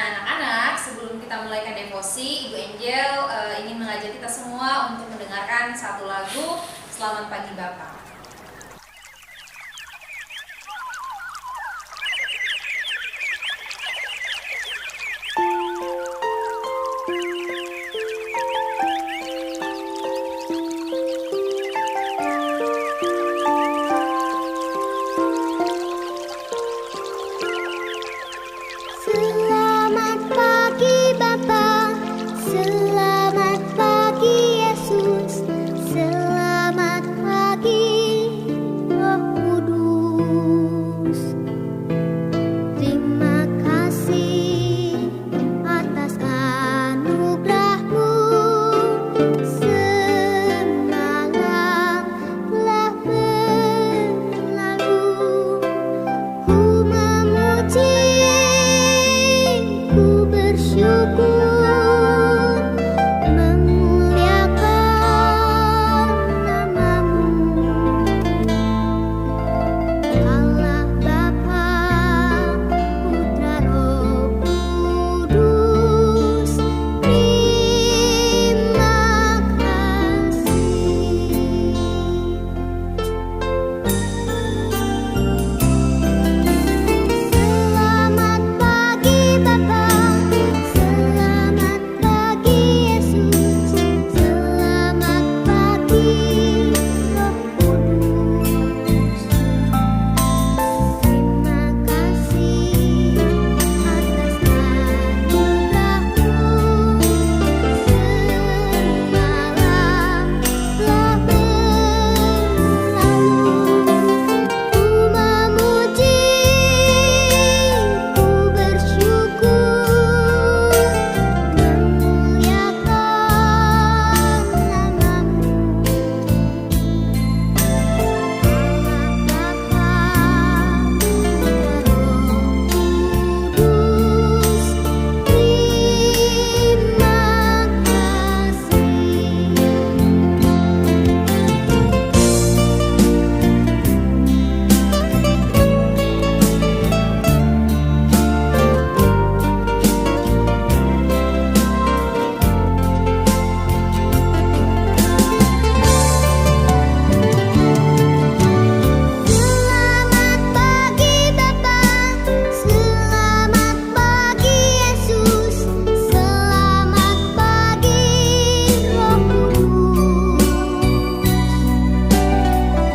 anak-anak, sebelum kita mulaikan devosi, Ibu Angel ingin mengajak kita semua untuk mendengarkan satu lagu Selamat Pagi Bapak. Selamat pagi Bapa, selamat pagi Yesus, selamat pagi Roh Kudus. Terima kasih atas anugerah-Mu, semalam telah berlalu. Ku memuji, ku bersyukur, memuliakan nama-Mu. Allah Bapa, Putra Roh Kudus, terima kasih. Selamat pagi Bapa, selamat pagi Yesus, selamat pagi Roh Kudus.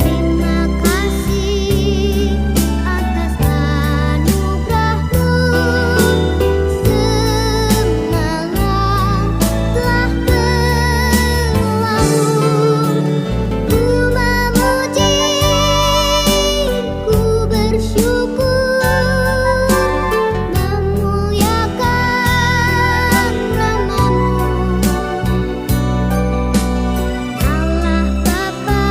Terima kasih atas anugerah-Mu, semalam telah berlalu. Ku memuji, ku bersyukur, memuliakan nama-Mu. Allah Bapa,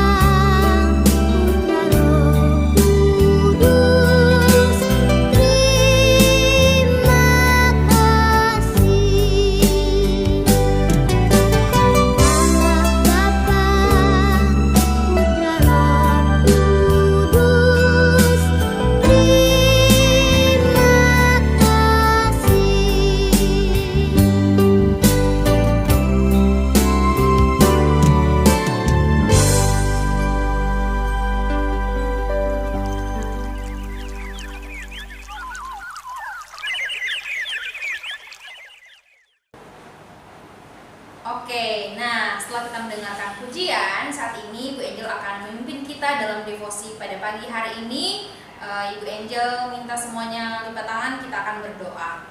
Oke, nah setelah kita mendengarkan pujian, saat ini Ibu Angel akan memimpin kita dalam devosi pada pagi hari ini. Ibu Angel minta semuanya lipat tangan, kita akan berdoa.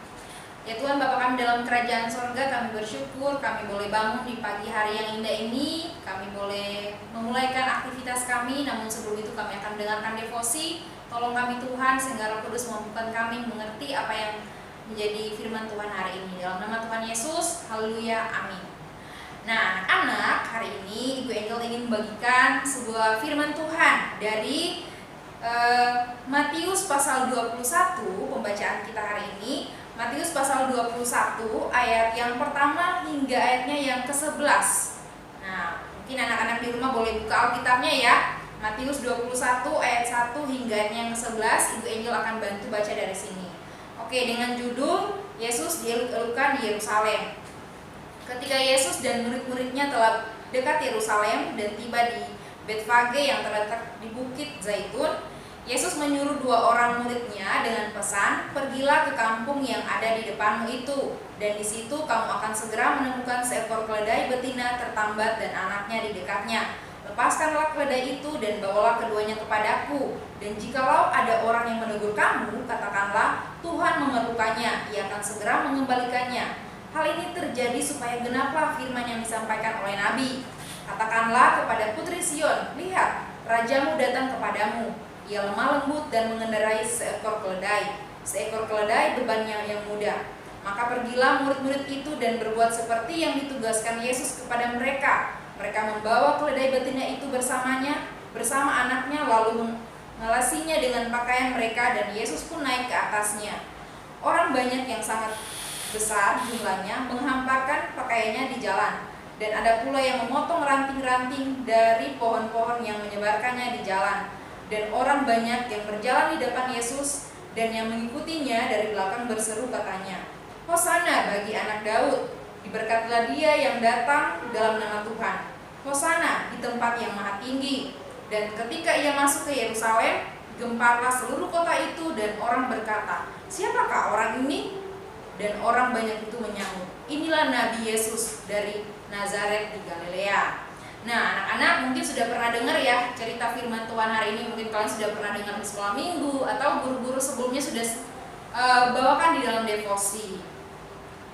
Ya Tuhan Bapa kami dalam kerajaan sorga, kami bersyukur kami boleh bangun di pagi hari yang indah ini. Kami boleh memulaikan aktivitas kami, namun sebelum itu kami akan mendengarkan devosi. Tolong kami Tuhan, sehingga Roh Kudus mampukan kami mengerti apa yang menjadi firman Tuhan hari ini. Dalam nama Tuhan Yesus, haleluya, amin. Nah anak-anak, hari ini Ibu Angel ingin membagikan sebuah firman Tuhan dari Matius pasal 21, pembacaan kita hari ini. Matius pasal 21 ayat yang pertama hingga ayatnya yang ke-11. Nah, mungkin anak-anak di rumah boleh buka Alkitabnya ya. Matius 21 ayat 1 hingga yang ke-11. Ibu Angel akan bantu baca dari sini. Oke, dengan judul Yesus di dieluk-elukan di Yerusalem. Ketika Yesus dan murid-muridnya telah dekat Yerusalem dan tiba di Betfage yang terletak di Bukit Zaitun, Yesus menyuruh 2 orang muridnya dengan pesan, "Pergilah ke kampung yang ada di depanmu itu, dan di situ kamu akan segera menemukan seekor keledai betina tertambat dan anaknya di dekatnya. Lepaskanlah keledai itu dan bawalah keduanya kepadaku. Dan jikalau ada orang yang menegur kamu, katakanlah, Tuhan memerlukannya, ia akan segera mengembalikannya." Hal ini terjadi supaya genaplah firman yang disampaikan oleh Nabi. "Katakanlah kepada putri Sion, lihat, rajamu datang kepadamu. Ia lemah lembut dan mengendarai seekor keledai bebannya yang mudah." Maka pergilah murid-murid itu dan berbuat seperti yang ditugaskan Yesus kepada mereka. Mereka membawa keledai betina itu bersamanya, bersama anaknya, lalu mengalasinya dengan pakaian mereka, dan Yesus pun naik ke atasnya. Orang banyak yang sangat besar jumlahnya menghamparkan pakaiannya di jalan, dan ada pula yang memotong ranting-ranting dari pohon-pohon yang menyebarkannya di jalan. Dan orang banyak yang berjalan di depan Yesus dan yang mengikutinya dari belakang berseru katanya, "Hosana bagi anak Daud, diberkatilah dia yang datang dalam nama Tuhan. Hosana di tempat yang maha tinggi." Dan ketika ia masuk ke Yerusalem, gemparlah seluruh kota itu, dan orang berkata, "Siapakah orang ini?" Dan orang banyak itu menyahut, "Inilah Nabi Yesus dari Nazaret di Galilea." Nah, anak-anak mungkin sudah pernah dengar ya cerita firman Tuhan hari ini. Mungkin kalian sudah pernah dengar di sekolah minggu, atau guru-guru sebelumnya sudah bawakan di dalam devosi.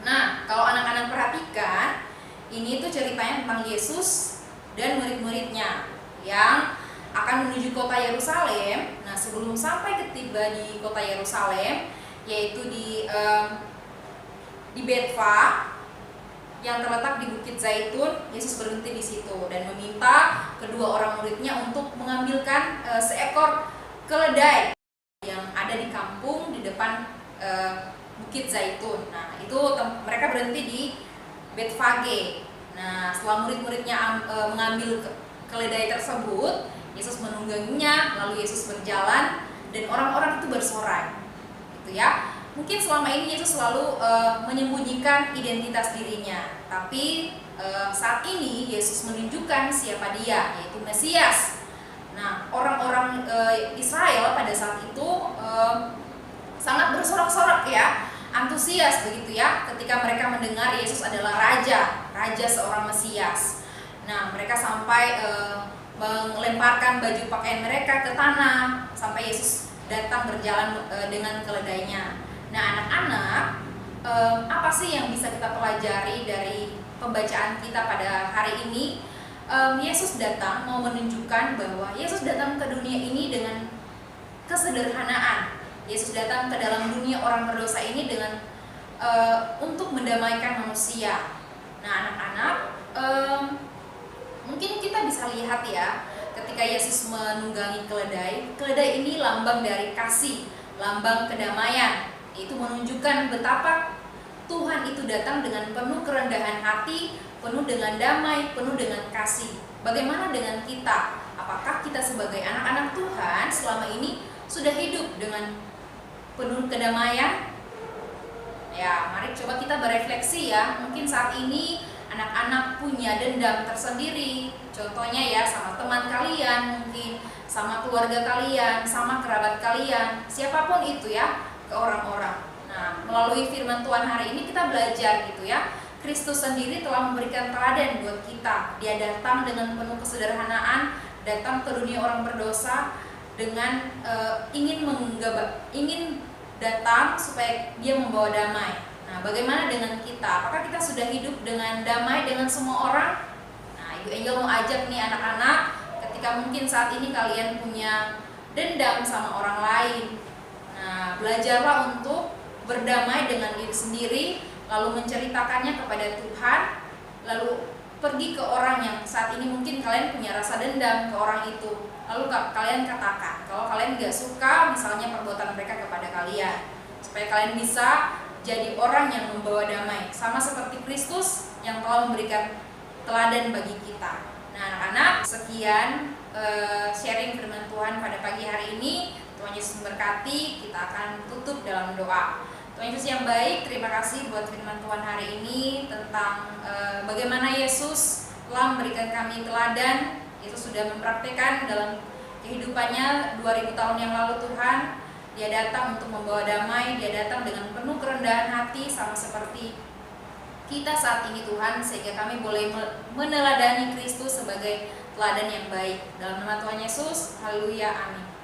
Nah, kalau anak-anak perhatikan, ini tuh ceritanya tentang Yesus dan murid-muridnya yang akan menuju kota Yerusalem. Nah, sebelum sampai tiba di kota Yerusalem, yaitu di Betfa yang terletak di Bukit Zaitun, Yesus berhenti di situ dan meminta kedua orang muridnya untuk mengambilkan seekor keledai yang ada di kampung di depan Bukit Zaitun. Nah, itu mereka berhenti di Betfage. Nah, setelah murid-muridnya mengambil keledai tersebut, Yesus menungganginya, lalu Yesus berjalan dan orang-orang itu bersorai. Gitu ya. Mungkin selama ini Yesus selalu menyembunyikan identitas dirinya, tapi saat ini Yesus menunjukkan siapa Dia, yaitu Mesias. Nah, orang-orang Israel pada saat itu sangat bersorak-sorak ya, antusias begitu ya, ketika mereka mendengar Yesus adalah raja seorang Mesias. Nah, mereka sampai melemparkan baju pakaian mereka ke tanah sampai Yesus datang berjalan dengan keledainya. Nah, anak-anak, apa sih yang bisa kita pelajari dari pembacaan kita pada hari ini? Yesus datang mau menunjukkan bahwa Yesus datang ke dunia ini dengan kesederhanaan. Yesus datang ke dalam dunia orang berdosa ini dengan untuk mendamaikan manusia. Nah, anak-anak, mungkin kita bisa lihat ya, ketika Yesus menunggangi keledai ini lambang dari kasih, lambang kedamaian. Itu menunjukkan betapa Tuhan itu datang dengan penuh kerendahan hati, penuh dengan damai, penuh dengan kasih. Bagaimana dengan kita? Apakah kita sebagai anak-anak Tuhan selama ini sudah hidup dengan penuh kedamaian? Ya, mari coba kita berefleksi ya. Mungkin saat ini anak-anak punya dendam tersendiri. Contohnya ya, sama teman kalian, mungkin sama keluarga kalian, sama kerabat kalian, siapapun itu ya, ke orang-orang. Nah, melalui firman Tuhan hari ini kita belajar gitu ya. Kristus sendiri telah memberikan teladan buat kita. Dia datang dengan penuh kesederhanaan, datang ke dunia orang berdosa dengan ingin datang supaya Dia membawa damai. Nah, bagaimana dengan kita? Apakah kita sudah hidup dengan damai dengan semua orang? Nah, Ibu Angel mau ajak nih anak-anak, ketika mungkin saat ini kalian punya dendam sama orang lain. Nah, belajarlah untuk berdamai dengan diri sendiri, lalu menceritakannya kepada Tuhan, lalu pergi ke orang yang saat ini mungkin kalian punya rasa dendam ke orang itu, lalu kalian katakan kalau kalian gak suka misalnya perbuatan mereka kepada kalian, supaya kalian bisa jadi orang yang membawa damai, sama seperti Kristus yang telah memberikan teladan bagi kita. Nah, anak-anak, sekian sharing firman Tuhan pada pagi hari ini. Tuhan Yesus memberkati. Kita akan tutup dalam doa. Tuhan Yesus yang baik, terima kasih buat firman Tuhan hari ini tentang bagaimana Yesus telah memberikan kami teladan. Yesus sudah mempraktekkan dalam kehidupannya 2000 tahun yang lalu. Tuhan, Dia datang untuk membawa damai, Dia datang dengan penuh kerendahan hati sama seperti kita saat ini Tuhan, sehingga kami boleh meneladani Kristus sebagai teladan yang baik. Dalam nama Tuhan Yesus, haleluya, amin.